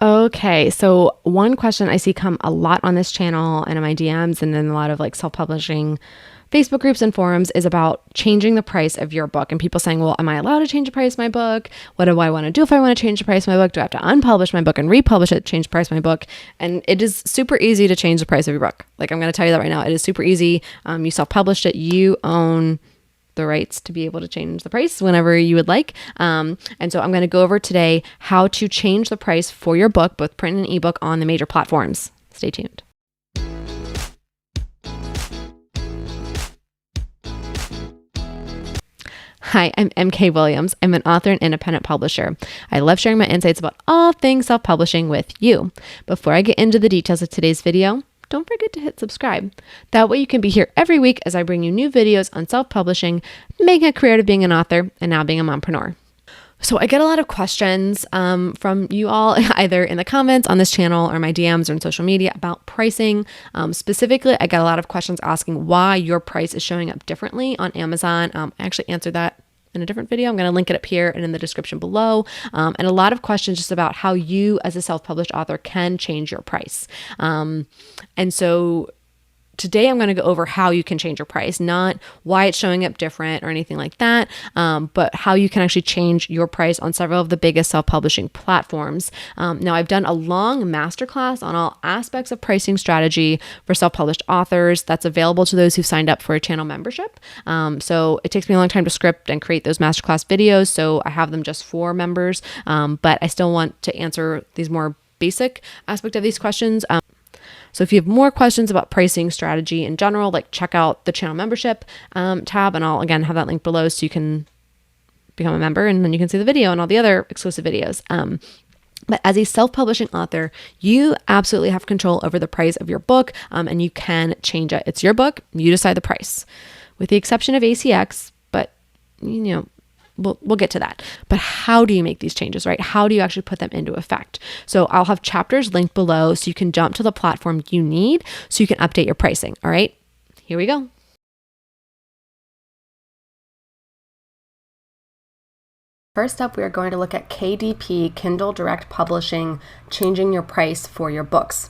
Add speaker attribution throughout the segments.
Speaker 1: Okay, so one question I see come a lot on this channel and in my DMs and in a lot of like self-publishing Facebook groups and forums is about changing the price of your book, and people saying, well, am I allowed to change the price of my book? What do I want to do if I want to change the price of my book? Do I have to unpublish my book and republish it, change the price of my book? And it is super easy to change the price of your book. Like, I'm going to tell you that right now. It is super easy. You self-published it. You own the rights to be able to change the price whenever you would like. And so I'm going to go over today how to change the price for your book, both print and ebook, on the major platforms. Stay tuned. Hi, I'm MK Williams. I'm an author and independent publisher. I love sharing my insights about all things self-publishing with you. Before I get into the details of today's video, don't forget to hit subscribe. That way you can be here every week as I bring you new videos on self-publishing, making a career out of being an author, and now being a mompreneur. So I get a lot of questions from you all, either in the comments on this channel or my DMs or on social media, about pricing. Specifically, I get a lot of questions asking why your price is showing up differently on Amazon. I actually answered that in a different video. I'm going to link it up here and in the description below. And a lot of questions just about how you as a self-published author can change your price. And so today I'm going to go over how you can change your price, not why it's showing up different or anything like that, but how you can actually change your price on several of the biggest self-publishing platforms. Now, I've done a long masterclass on all aspects of pricing strategy for self-published authors that's available to those who've signed up for a channel membership. So it takes me a long time to script and create those masterclass videos, so I have them just for members, but I still want to answer these more basic aspect of these questions. So if you have more questions about pricing strategy in general, like check out the channel membership tab, and I'll again have that link below so you can become a member and then you can see the video and all the other exclusive videos. But as a self-publishing author, you absolutely have control over the price of your book, and you can change it. It's your book, you decide the price, with the exception of ACX, but you know, we'll get to that. But how do you make these changes, right? How do you actually put them into effect? So I'll have chapters linked below so you can jump to the platform you need so you can update your pricing. All right, here we go. First up, we are going to look at KDP, Kindle Direct Publishing, changing your price for your books.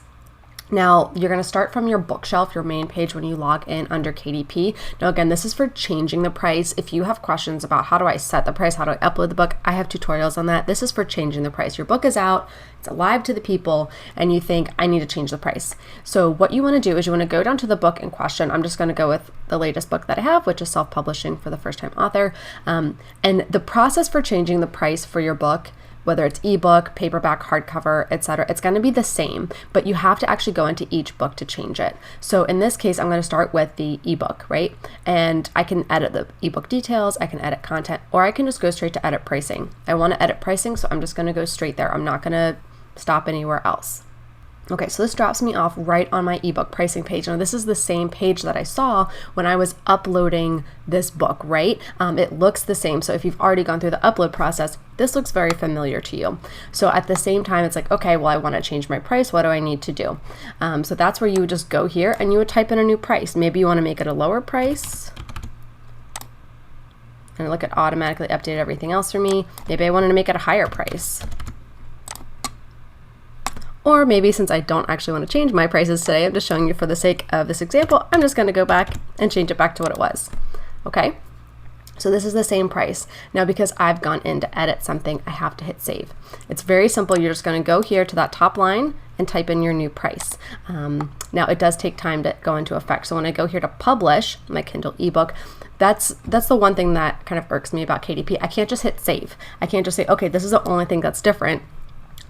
Speaker 1: Now, you're going to start from your bookshelf, your main page, when you log in under KDP. Now, again, this is for changing the price. If you have questions about how do I set the price, how do I upload the book, I have tutorials on that. This is for changing the price. Your book is out, it's alive to the people, and you think, I need to change the price. So what you want to do is you want to go down to the book in question. I'm just going to go with the latest book that I have, which is Self-Publishing for the First-Time Author. And the process for changing the price for your book, whether it's ebook, paperback, hardcover, etc., it's going to be the same, but you have to actually go into each book to change it. So in this case, I'm going to start with the ebook, right? And I can edit the ebook details, I can edit content, or I can just go straight to edit pricing. I want to edit pricing, so I'm just going to go straight there. I'm not going to stop anywhere else. Okay, so this drops me off right on my ebook pricing page. Now, this is the same page that I saw when I was uploading this book, right? It looks the same. So if you've already gone through the upload process, this looks very familiar to you. So at the same time, it's like, okay, well, I want to change my price. What do I need to do? So that's where you would just go here and you would type in a new price. Maybe you want to make it a lower price. And look, it automatically updated everything else for me. Maybe I wanted to make it a higher price. Or maybe since I don't actually want to change my prices today, I'm just showing you for the sake of this example, I'm just going to go back and change it back to what it was. Okay, so this is the same price. Now, because I've gone in to edit something, I have to hit save. It's very simple. You're just going to go here to that top line and type in your new price. Now, it does take time to go into effect. So when I go here to publish my Kindle ebook, that's the one thing that kind of irks me about KDP. I can't just hit save. I can't just say, okay, this is the only thing that's different.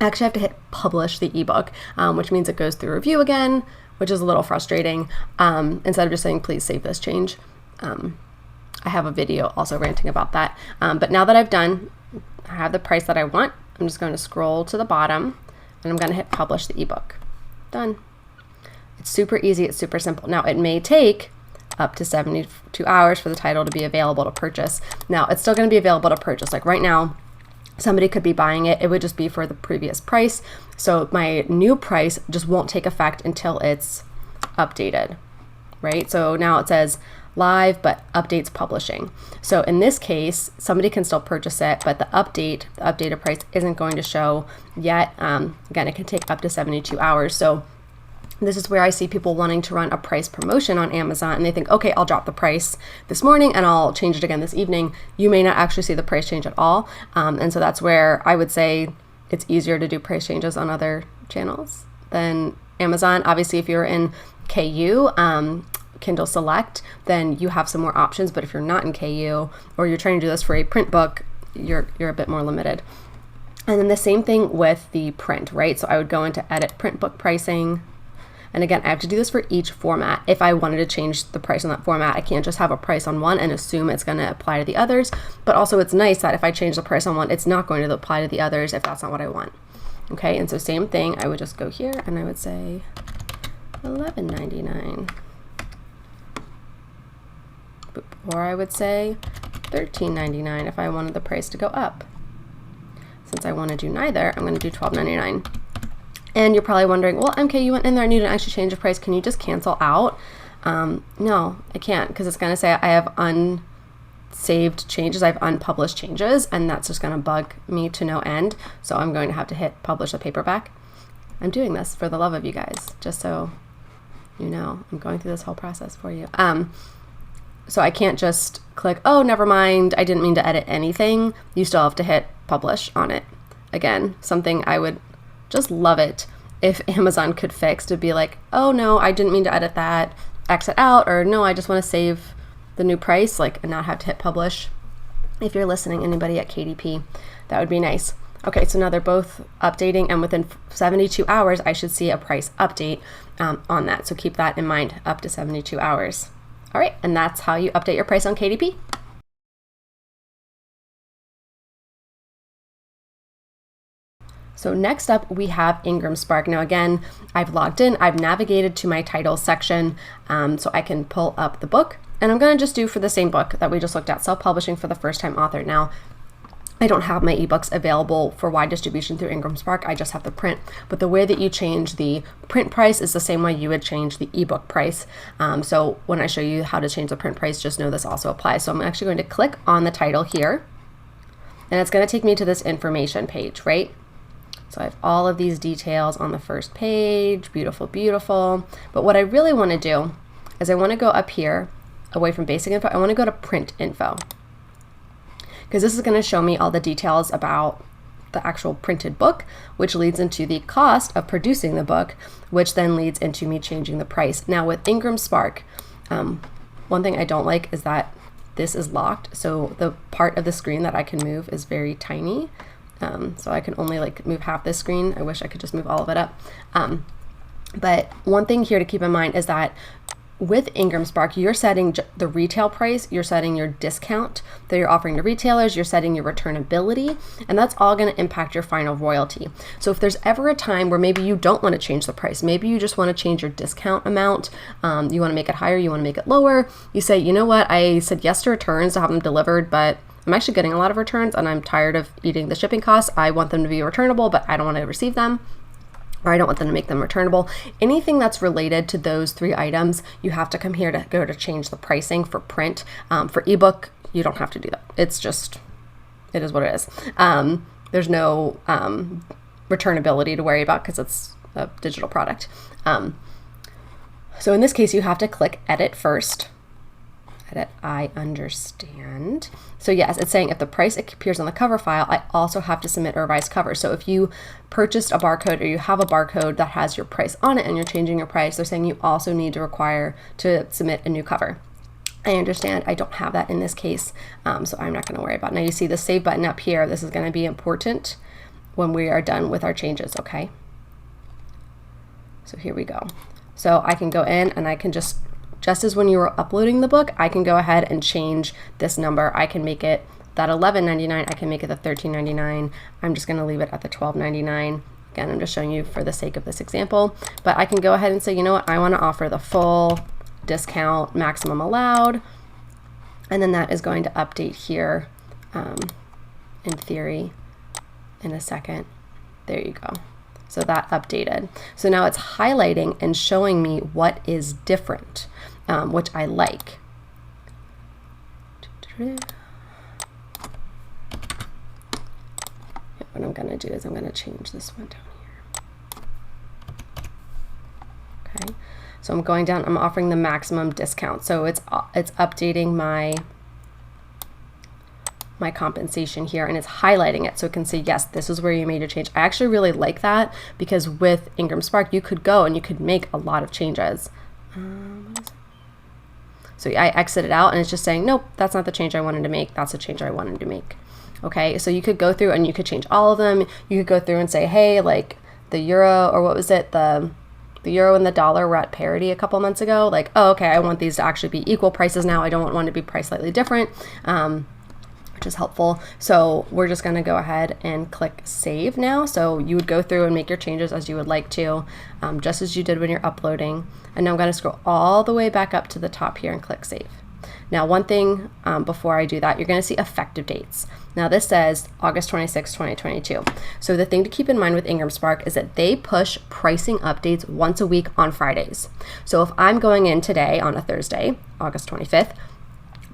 Speaker 1: I actually have to hit publish the ebook, which means it goes through review again, which is a little frustrating. Instead of just saying, please save this change. I have a video also ranting about that. But now that I have the price that I want, I'm just going to scroll to the bottom and I'm going to hit publish the ebook. Done. It's super easy. It's super simple. Now, it may take up to 72 hours for the title to be available to purchase. Now, it's still going to be available to purchase. Like right now, somebody could be buying it. It would just be for the previous price. So my new price just won't take effect until it's updated, right? So now it says live, but updates publishing. So in this case, somebody can still purchase it, but the updated price isn't going to show yet. Again, it can take up to 72 hours. So this is where I see people wanting to run a price promotion on Amazon, and they think, okay, I'll drop the price this morning and I'll change it again this evening. You may not actually see the price change at all. And so that's where I would say it's easier to do price changes on other channels than Amazon. Obviously, if you're in KU, Kindle Select, then you have some more options. But if you're not in KU, or you're trying to do this for a print book, you're a bit more limited. And then the same thing with the print, right? So I would go into edit print book pricing. And again, I have to do this for each format. If I wanted to change the price on that format, I can't just have a price on one and assume it's going to apply to the others. But also it's nice that if I change the price on one, it's not going to apply to the others if that's not what I want. Okay, and so same thing, I would just go here and I would say $11.99. Or I would say $13.99 if I wanted the price to go up. Since I want to do neither, I'm going to do $12.99. And you're probably wondering, well, MK, you went in there and you didn't actually change the price. Can you just cancel out? No, I can't, because it's going to say I have unsaved changes, I have unpublished changes, and that's just going to bug me to no end. So I'm going to have to hit publish the paperback. I'm doing this for the love of you guys, just so you know. I'm going through this whole process for you. So I can't just click, oh, never mind, I didn't mean to edit anything. You still have to hit publish on it. Again, something I would just love it if Amazon could fix, to be like, oh no, I didn't mean to edit that, exit out, or no, I just want to save the new price, like, and not have to hit publish. If you're listening, anybody at KDP, that would be nice. Okay, so now they're both updating, and within 72 hours, I should see a price update on that. So keep that in mind, up to 72 hours. All right, and that's how you update your price on KDP. So next up, we have IngramSpark. Now again, I've logged in, I've navigated to my title section, so I can pull up the book. And I'm gonna just do for the same book that we just looked at, self-publishing for the first-time author. Now, I don't have my ebooks available for wide distribution through IngramSpark, I just have the print. But the way that you change the print price is the same way you would change the ebook price. So when I show you how to change the print price, just know this also applies. So I'm actually going to click on the title here, and it's gonna take me to this information page, right? So I have all of these details on the first page, beautiful, beautiful. But what I really want to do is I want to go up here, away from basic info, I want to go to print info. Because this is going to show me all the details about the actual printed book, which leads into the cost of producing the book, which then leads into me changing the price. Now with IngramSpark, one thing I don't like is that this is locked. So the part of the screen that I can move is very tiny. So I can only like move half this screen. I wish I could just move all of it up. But one thing here to keep in mind is that with IngramSpark, you're setting the retail price, you're setting your discount that you're offering to retailers, you're setting your returnability, and that's all going to impact your final royalty. So if there's ever a time where maybe you don't want to change the price, maybe you just want to change your discount amount, you want to make it higher, you want to make it lower, you say, you know what, I said yes to returns to have them delivered, but I'm actually getting a lot of returns and I'm tired of eating the shipping costs. I want them to be returnable, but I don't want to receive them, or I don't want them to make them returnable. Anything that's related to those three items, you have to come here to go to change the pricing for print. For ebook, you don't have to do that. It's just, it is what it is. There's no returnability to worry about because it's a digital product. So in this case, you have to click edit first. Edit, I understand. So yes, it's saying if the price appears on the cover file, I also have to submit a revised cover. So if you purchased a barcode or you have a barcode that has your price on it and you're changing your price, they're saying you also need to submit a new cover. I understand, I don't have that in this case, so I'm not gonna worry about it. Now you see the save button up here. This is gonna be important when we are done with our changes, okay? So here we go. So I can go in and I can just as when you were uploading the book, I can go ahead and change this number. I can make it that $11.99, I can make it the $13.99. I'm just gonna leave it at the $12.99. Again, I'm just showing you for the sake of this example, but I can go ahead and say, you know what, I wanna offer the full discount, maximum allowed, and then that is going to update here in theory in a second. There you go. So that updated. So now it's highlighting and showing me what is different, which I like. What I'm going to do is I'm going to change this one down here. Okay, so I'm going down, I'm offering the maximum discount. So it's updating my compensation here, and it's highlighting it so it can say, yes, this is where you made your change. I actually really like that because with IngramSpark, you could go and you could make a lot of changes. So I exited out and it's just saying, nope, that's not the change I wanted to make. That's the change I wanted to make. Okay, so you could go through and you could change all of them. You could go through and say, hey, like the euro, or what was it? The euro and the dollar were at parity a couple months ago. Like, oh, okay, I want these to actually be equal prices now. I don't want one to be priced slightly different. Which is helpful. So we're just going to go ahead and click save now. So you would go through and make your changes as you would like to, just as you did when you're uploading. And now I'm going to scroll all the way back up to the top here and click save. Now, one thing before I do that, you're going to see effective dates. Now this says August 26, 2022. So the thing to keep in mind with IngramSpark is that they push pricing updates once a week on Fridays. So if I'm going in today on a Thursday, August 25th,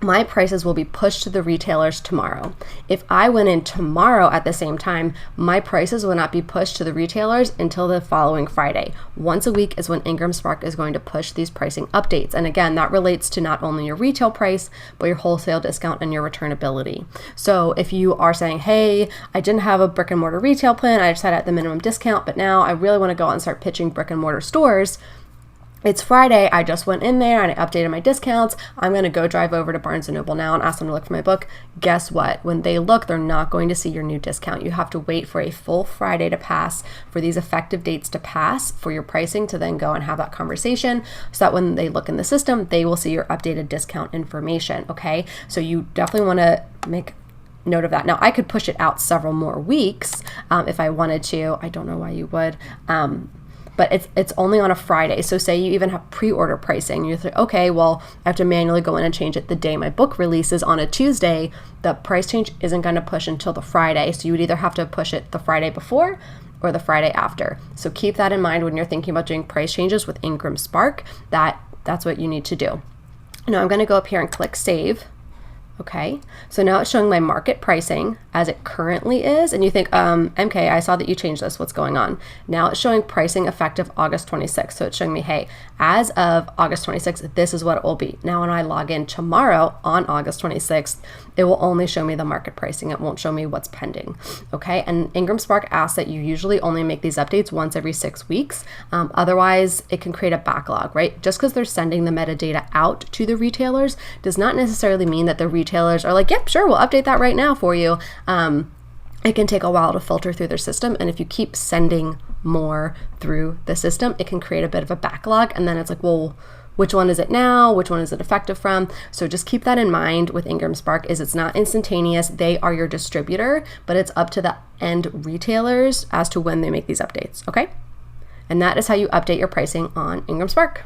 Speaker 1: my prices will be pushed to the retailers tomorrow. If I went in tomorrow at the same time, my prices will not be pushed to the retailers until the following Friday. Once a week is when IngramSpark is going to push these pricing updates. And again, that relates to not only your retail price, but your wholesale discount and your returnability. So if you are saying, hey, I didn't have a brick and mortar retail plan, I just had it at the minimum discount, but now I really want to go out and start pitching brick and mortar stores. It's Friday, I just went in there and I updated my discounts. I'm going to go drive over to Barnes & Noble now and ask them to look for my book. Guess what? When they look, they're not going to see your new discount. You have to wait for a full Friday to pass, for these effective dates to pass, for your pricing to then go and have that conversation, so that when they look in the system, they will see your updated discount information, okay? So you definitely want to make note of that. Now, I could push it out several more weeks if I wanted to. I don't know why you would. But it's only on a Friday. So say you even have pre-order pricing. You think, okay, well, I have to manually go in and change it the day my book releases on a Tuesday. The price change isn't going to push until the Friday. So you would either have to push it the Friday before or the Friday after. So keep that in mind when you're thinking about doing price changes with IngramSpark. That's what you need to do. Now I'm going to go up here and click save. Okay, so now it's showing my market pricing as it currently is, and you think, MK, I saw that you changed this, what's going on? Now it's showing pricing effective August 26th, so it's showing me, hey, as of August 26th, this is what it will be. Now when I log in tomorrow on August 26th, it will only show me the market pricing, it won't show me what's pending, okay? And IngramSpark asks that you usually only make these updates once every 6 weeks, otherwise it can create a backlog, right? Just because they're sending the metadata out to the retailers does not necessarily mean that the retailers are like, yep, sure, we'll update that right now for you. It can take a while to filter through their system, and if you keep sending more through the system, it can create a bit of a backlog, and then it's like, well, which one is it now? Which one is it effective from? So just keep that in mind with IngramSpark, is it's not instantaneous. They are your distributor, but it's up to the end retailers as to when they make these updates, okay? And that is how you update your pricing on IngramSpark.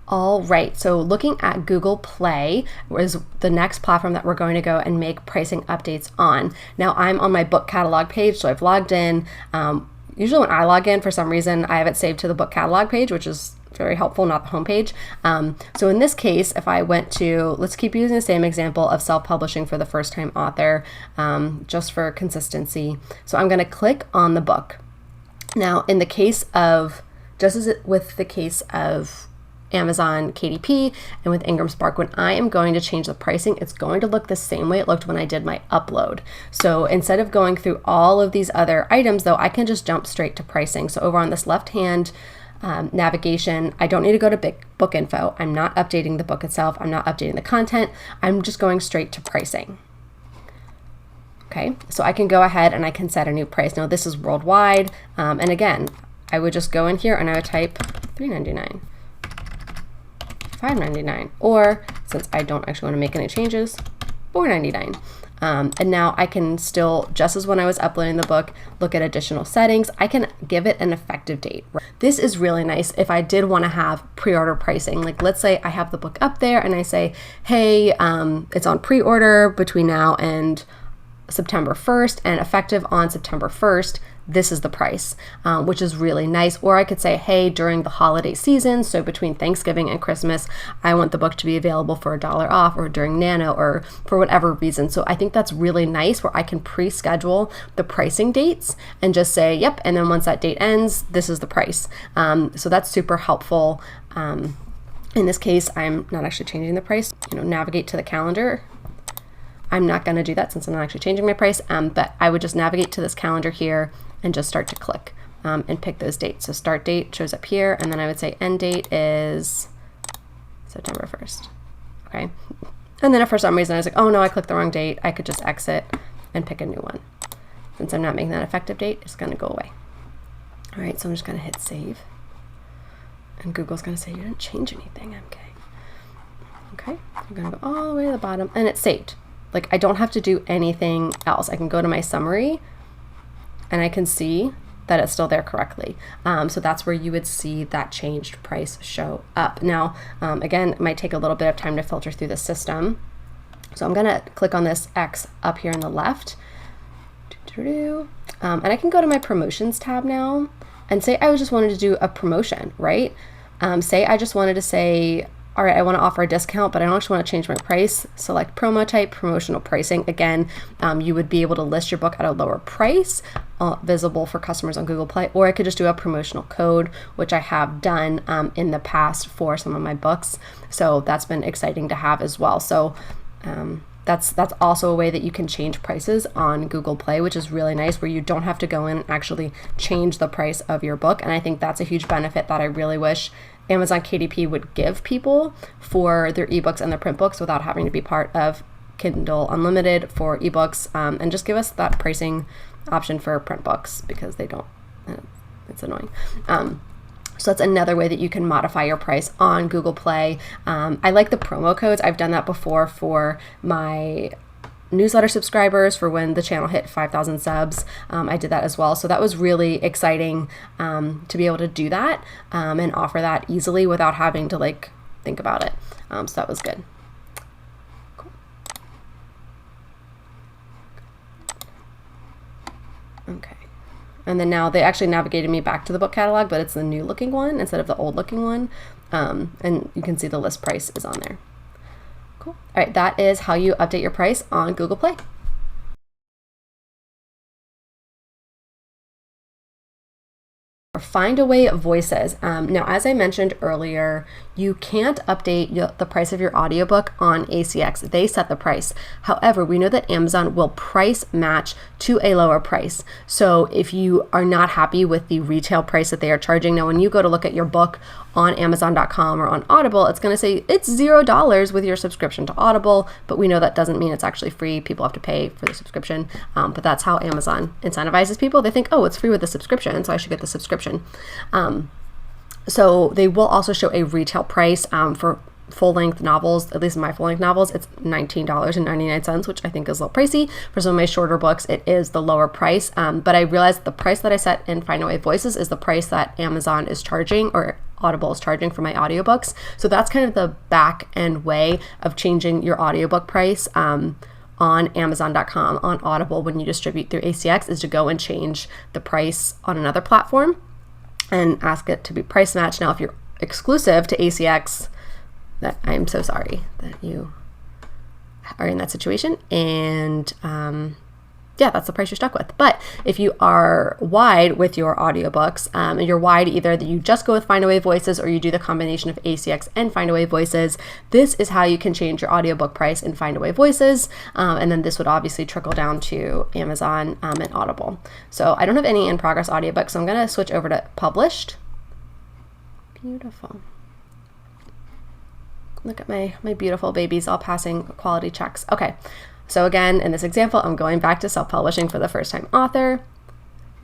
Speaker 1: All right, so looking at Google Play is the next platform that we're going to go and make pricing updates on. Now I'm on my book catalog page, so I've logged in. Usually when I log in, for some reason, I have it saved to the book catalog page, which is very helpful, not the homepage. So in this case, if I went to, let's keep using the same example of self-publishing for the first-time author, just for consistency. So I'm going to click on the book. Now, in the case of, just as with the case of Amazon KDP and with IngramSpark, when I am going to change the pricing, it's going to look the same way it looked when I did my upload. So instead of going through all of these other items, though, I can just jump straight to pricing. So over on this left-hand navigation, I don't need to go to book info. I'm not updating the book itself. I'm not updating the content. I'm just going straight to pricing. Okay, so I can go ahead and I can set a new price. Now this is worldwide. And again, I would just go in here and I would type $3.99. $5.99, or since I don't actually want to make any changes, $4.99. And now I can still, just as when I was uploading the book, look at additional settings. I can give it an effective date. This is really nice if I did want to have pre-order pricing. Like let's say I have the book up there and I say, hey, it's on pre-order between now and September 1st and effective on September 1st.
Speaker 2: this is the price, which is really nice. Or I could say, hey, during the holiday season, so between Thanksgiving and Christmas, I want the book to be available for $1 off, or during Nano, or for whatever reason. So I think that's really nice, where I can pre-schedule the pricing dates and just say, yep, and then once that date ends, this is the price. So that's super helpful. In this case, I'm not actually changing the price. Navigate to the calendar. I'm not going to do that since I'm not actually changing my price, but I would just navigate to this calendar here and just start to click and pick those dates. So start date shows up here, and then I would say end date is September 1st. Okay. And then if for some reason I was like, oh no, I clicked the wrong date, I could just exit and pick a new one. Since I'm not making that effective date, it's going to go away. All right, so I'm just going to hit save. And Google's going to say, you didn't change anything, MK. Okay, I'm going to go all the way to the bottom, and it's saved. Like, I don't have to do anything else. I can go to my summary, and I can see that it's still there correctly. So that's where you would see that changed price show up. Now, again, it might take a little bit of time to filter through the system. So I'm going to click on this X up here on the left. And I can go to my promotions tab now and say I just wanted to do a promotion, right? Say I just wanted to say, all right, I want to offer a discount, but I don't actually want to change my price. Select promo type, promotional pricing. Again, you would be able to list your book at a lower price, visible for customers on Google Play, or I could just do a promotional code, which I have done in the past for some of my books. So that's been exciting to have as well. So that's also a way that you can change prices on Google Play, which is really nice, where you don't have to go in and actually change the price of your book. And I think that's a huge benefit that I really wish Amazon KDP would give people for their ebooks and their print books without having to be part of Kindle Unlimited for ebooks, and just give us that pricing option for print books, because they don't, it's annoying. So that's another way that you can modify your price on Google Play. I like the promo codes. I've done that before for my newsletter subscribers for when the channel hit 5,000 subs. I did that as well. So that was really exciting to be able to do that and offer that easily without having to think about it. So that was good. Cool. Okay. And then now they actually navigated me back to the book catalog, but it's the new looking one instead of the old looking one. And you can see the list price is on there. Cool. All right, that is how you update your price on Google Play. Findaway Voices. Now, as I mentioned earlier, you can't update the price of your audiobook on ACX. They set the price. However, we know that Amazon will price match to a lower price. So if you are not happy with the retail price that they are charging, now when you go to look at your book on Amazon.com or on Audible, it's going to say it's $0 with your subscription to Audible, but we know that doesn't mean it's actually free. People have to pay for the subscription, but that's how Amazon incentivizes people. They think, oh, it's free with the subscription, so I should get the subscription. So they will also show a retail price for full-length novels. At least my full-length novels, it's $19.99, which I think is a little pricey. For some of my shorter books, it is the lower price, but I realized the price that I set in Findaway Voices is the price that Amazon is charging, or Audible is charging, for my audiobooks. So that's kind of the back end way of changing your audiobook price on Amazon.com, on Audible, when you distribute through ACX, is to go and change the price on another platform and ask it to be price matched. Now, if you're exclusive to ACX, that I'm so sorry that you are in that situation, and yeah, that's the price you're stuck with. But if you are wide with your audiobooks, and you're wide either that you just go with Findaway Voices or you do the combination of ACX and Findaway Voices, this is how you can change your audiobook price in Findaway Voices, and then this would obviously trickle down to Amazon and Audible. So I don't have any in progress audiobooks, so I'm going to switch over to published. Beautiful. Look at my beautiful babies all passing quality checks. Okay. So again, in this example, I'm going back to self-publishing for the first-time author.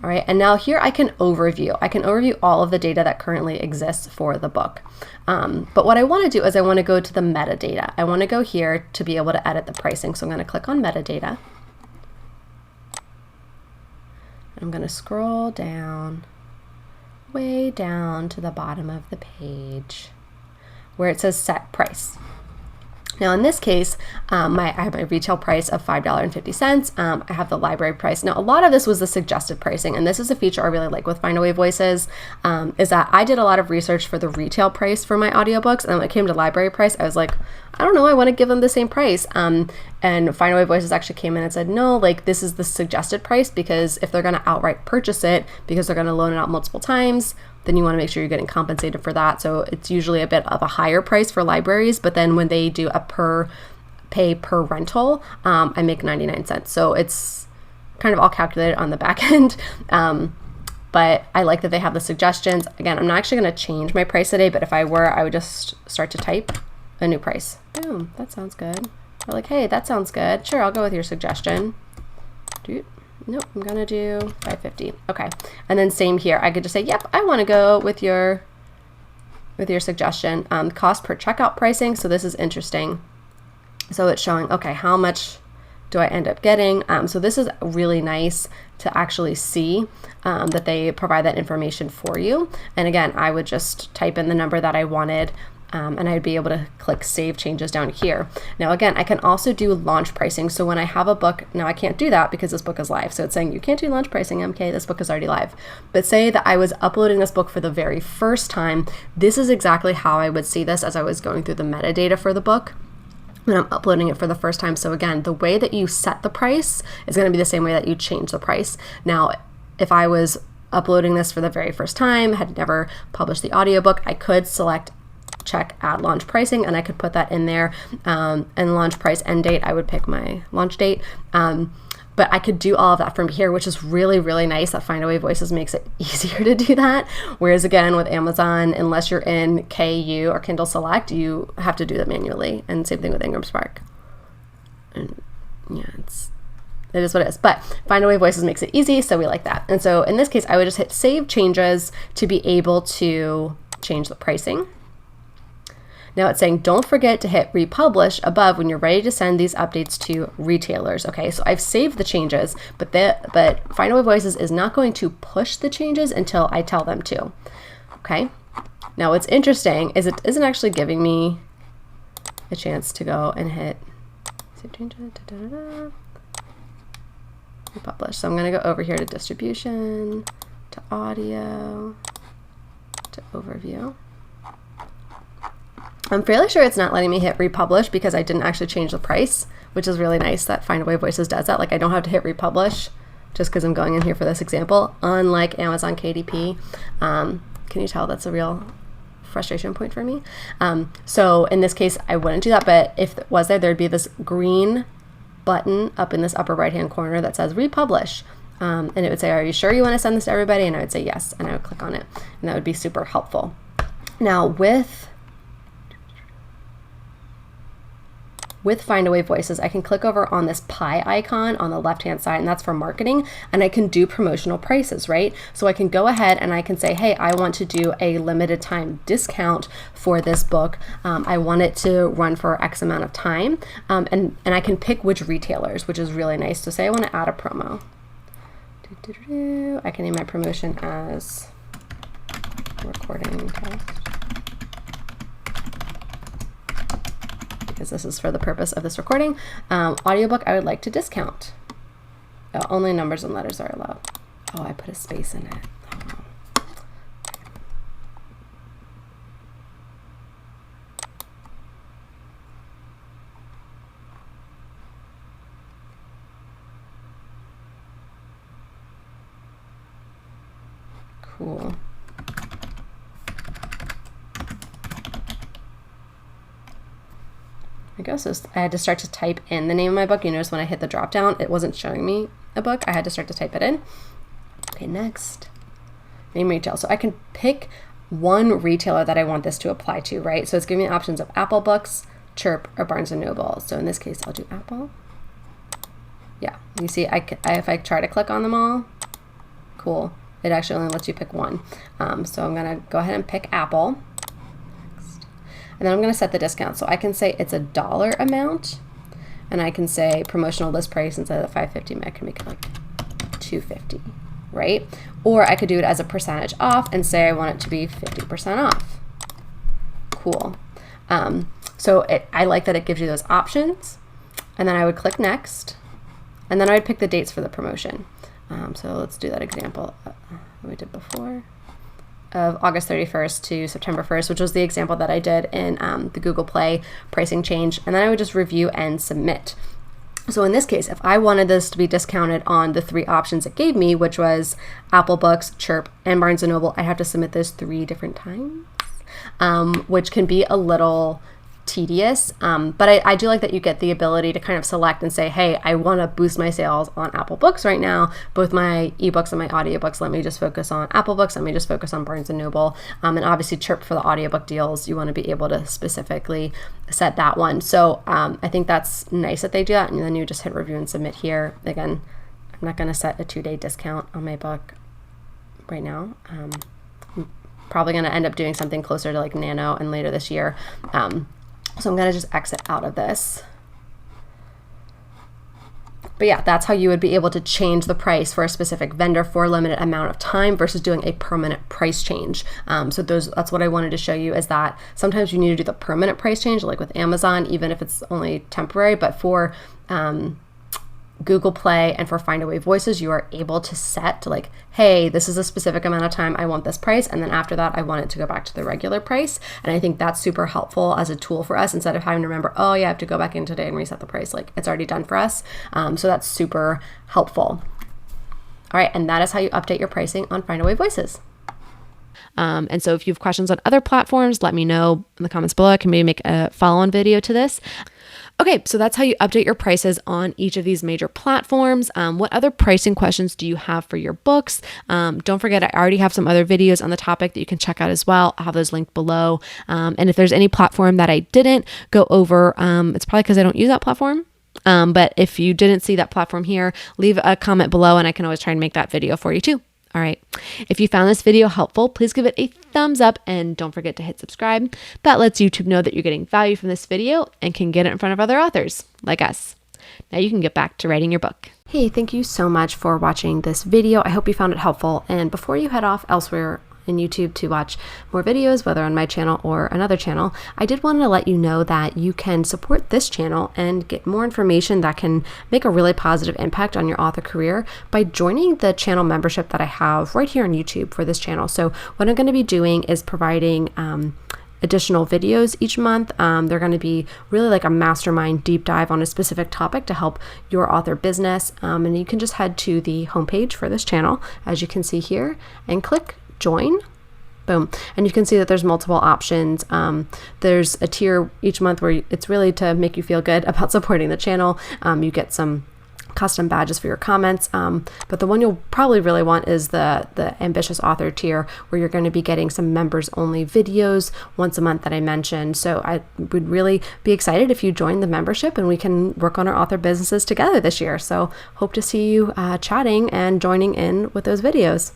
Speaker 2: All right, and now here I can overview. I can overview all of the data that currently exists for the book. But what I want to do is I want to go to the metadata. I want to go here to be able to edit the pricing. So I'm going to click on metadata. I'm going to scroll down, way down to the bottom of the page where it says set price. Now in this case, I have my retail price of $5.50. I have the library price. Now a lot of this was the suggested pricing, and this is a feature I really like with Findaway Voices, is that I did a lot of research for the retail price for my audiobooks, and when it came to library price, I was like, I don't know, I want to give them the same price. And Findaway Voices actually came in and said, no, like this is the suggested price, because if they're going to outright purchase it, because they're going to loan it out multiple times, then you want to make sure you're getting compensated for that. So it's usually a bit of a higher price for libraries, but then when they do a pay per rental, I make 99 cents. So it's kind of all calculated on the back end. But I like that they have the suggestions. Again, I'm not actually going to change my price today, but if I were, I would just start to type a new price. Boom, that sounds good. Or like, hey, that sounds good. Sure, I'll go with your suggestion. Nope, I'm gonna do $5.50. Okay, and then same here. I could just say, yep, I want to go with your suggestion. Cost per checkout pricing. So this is interesting. So it's showing, okay, how much do I end up getting? So this is really nice to actually see that they provide that information for you. And again, I would just type in the number that I wanted. And I'd be able to click Save Changes down here. Now again, I can also do launch pricing. So when I have a book, now I can't do that because this book is live. So it's saying you can't do launch pricing, MK, this book is already live. But say that I was uploading this book for the very first time, this is exactly how I would see this as I was going through the metadata for the book when I'm uploading it for the first time. So again, the way that you set the price is going to be the same way that you change the price. Now, if I was uploading this for the very first time, had never published the audiobook, I could check add launch pricing, and I could put that in there, and launch price end date, I would pick my launch date, but I could do all of that from here, which is really, really nice that Findaway Voices makes it easier to do that. Whereas again, with Amazon, unless you're in KU or Kindle Select, you have to do that manually, and same thing with IngramSpark. And yeah, it is what it is, but Findaway Voices makes it easy, so we like that. And so in this case, I would just hit Save Changes to be able to change the pricing. Now it's saying, don't forget to hit republish above when you're ready to send these updates to retailers. Okay, so I've saved the changes, but Findaway Voices is not going to push the changes until I tell them to. Okay, now what's interesting is it isn't actually giving me a chance to go and hit save changes, republish. So I'm going to go over here to distribution, to audio, to overview. I'm fairly sure it's not letting me hit republish because I didn't actually change the price, which is really nice that Findaway Voices does that. Like I don't have to hit republish just because I'm going in here for this example, unlike Amazon KDP. Can you tell that's a real frustration point for me? So in this case, I wouldn't do that, but if it was there'd be this green button up in this upper right-hand corner that says republish. And it would say, are you sure you want to send this to everybody? And I would say yes, and I would click on it, and that would be super helpful. Now with Findaway Voices, I can click over on this pie icon on the left-hand side, and that's for marketing, and I can do promotional prices, right? So I can go ahead and I can say, hey, I want to do a limited time discount for this book. I want it to run for X amount of time, and I can pick which retailers, which is really nice. So say I want to add a promo. I can name my promotion as recording test, because this is for the purpose of this recording. Audiobook I would like to discount. Only numbers and letters are allowed. Oh, I put a space in it. Oh. Cool. So I had to start to type in the name of my book. You notice when I hit the drop down, it wasn't showing me a book. I had to start to type it in. Okay, next. Name retail. So I can pick one retailer that I want this to apply to, right? So it's giving me options of Apple Books, Chirp, or Barnes & Noble. So in this case, I'll do Apple. Yeah, you see, if I try to click on them all, cool. It actually only lets you pick one. So I'm gonna go ahead and pick Apple. And then I'm going to set the discount. So I can say it's a dollar amount, and I can say promotional list price instead of the $5.50. I can make it like $2.50, right? Or I could do it as a percentage off and say I want it to be 50% off. Cool. So I like that it gives you those options. And then I would click next. And then I would pick the dates for the promotion. So let's do that example we did before, of August 31st to September 1st, which was the example that I did in the Google Play pricing change. And then I would just review and submit. So in this case, if I wanted this to be discounted on the 3 options it gave me, which was Apple Books, Chirp, and Barnes & Noble, I have to submit this 3 different times, which can be a little tedious, but I do like that you get the ability to kind of select and say, hey, I want to boost my sales on Apple Books right now, both my ebooks and my audiobooks. Let me just focus on Apple Books. Let me just focus on Barnes & Noble. And obviously Chirp for the audiobook deals, you want to be able to specifically set that one. So I think that's nice that they do that. And then you just hit review and submit here. Again, I'm not going to set a 2-day discount on my book right now. I'm probably going to end up doing something closer to like Nano and later this year. So I'm going to just exit out of this. But yeah, that's how you would be able to change the price for a specific vendor for a limited amount of time versus doing a permanent price change. So that's what I wanted to show you, is that sometimes you need to do the permanent price change, like with Amazon, even if it's only temporary. But for Google Play and for Findaway Voices, you are able to set to like, hey, this is a specific amount of time, I want this price, and then after that I want it to go back to the regular price. And I think that's super helpful as a tool for us, instead of having to remember, oh yeah, I have to go back in today and reset the price. Like, it's already done for us. So that's super helpful. All right, and that is how you update your pricing on Findaway Voices.
Speaker 1: And so if you have questions on other platforms, let me know in the comments below. I can maybe make a follow-on video to this. Okay, so that's how you update your prices on each of these major platforms. What other pricing questions do you have for your books? Don't forget, I already have some other videos on the topic that you can check out as well. I'll have those linked below. And if there's any platform that I didn't go over, it's probably because I don't use that platform. But if you didn't see that platform here, leave a comment below and I can always try and make that video for you too. All right. If you found this video helpful, please give it a thumbs up and don't forget to hit subscribe. That lets YouTube know that you're getting value from this video and can get it in front of other authors like us. Now you can get back to writing your book. Hey, thank you so much for watching this video. I hope you found it helpful. And before you head off elsewhere in YouTube to watch more videos, whether on my channel or another channel, I did want to let you know that you can support this channel and get more information that can make a really positive impact on your author career by joining the channel membership that I have right here on YouTube for this channel. So what I'm going to be doing is providing additional videos each month. They're going to be really like a mastermind deep dive on a specific topic to help your author business. And you can just head to the homepage for this channel, as you can see here, and click join. Boom. And you can see that there's multiple options. There's a tier each month where it's really to make you feel good about supporting the channel. You get some custom badges for your comments. But the one you'll probably really want is the ambitious author tier, where you're going to be getting some members only videos once a month that I mentioned. So I would really be excited if you join the membership and we can work on our author businesses together this year. So hope to see you chatting and joining in with those videos.